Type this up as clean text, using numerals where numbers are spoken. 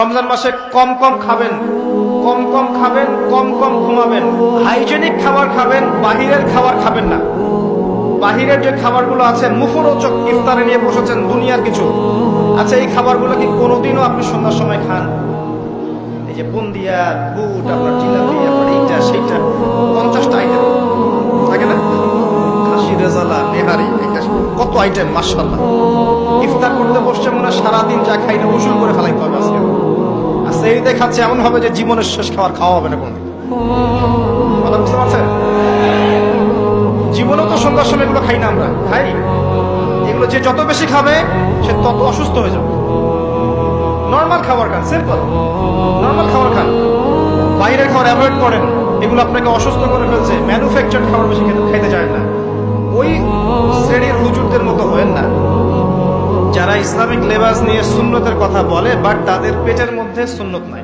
রমজান মাসে কম কম খাবেন, কম কম খাবেন, কম কম ঘুমাবেন, হাইজেনিক খাবার খাবেন, বাহিরের খাবার খাবেন না। বাহিরের যে খাবারগুলো আছে মুখরোচক, ইফতারে নিয়ে বসেছেন দুনিয়ার কিছু, আচ্ছা এই খাবারগুলো কি কোনোদিনও আপনি সন্ধ্যার সময় খান? এই যে বুন্দিয়া, বুট, আপনার জিলাপি, আপনার এইটা সেইটা, 50টা আইটেম থাকে না, খাসি রেজালা, নেহারি, এটা কত আইটেম, মাশাআল্লাহ। ইফতার করতে বসছে মনে হয় সারাদিন যা খাই না উসুল করে ফেলাইতে হবে আজকে। আর সেই দেখাচ্ছে এমন হবে যে জীবনের শেষ খাবার খাওয়া হবে না কোনো। কথা বুঝতে পারছেন? জীবনেও তো সন্ধ্যার সময় এগুলো খাই না, আমরা খাই এগুলো। যে যত বেশি খাবে সে তত অসুস্থ হয়ে যাবে। নর্মাল খাবার খান, সিম্পল নর্মাল খাবার খান, বাইরের খাবার অ্যাভয়েড করেন, এগুলো আপনাকে অসুস্থ করে ফেলছে। ম্যানুফ্যাকচার খাবার বেশি খাইতে চায় না। ওই শ্রেণীর হুজুরদের মতো হয়েন না যারা ইসলামিক লেবাস নিয়ে সুন্নতের কথা বলে বাট তাদের পেটের মধ্যে সুন্নত নাই।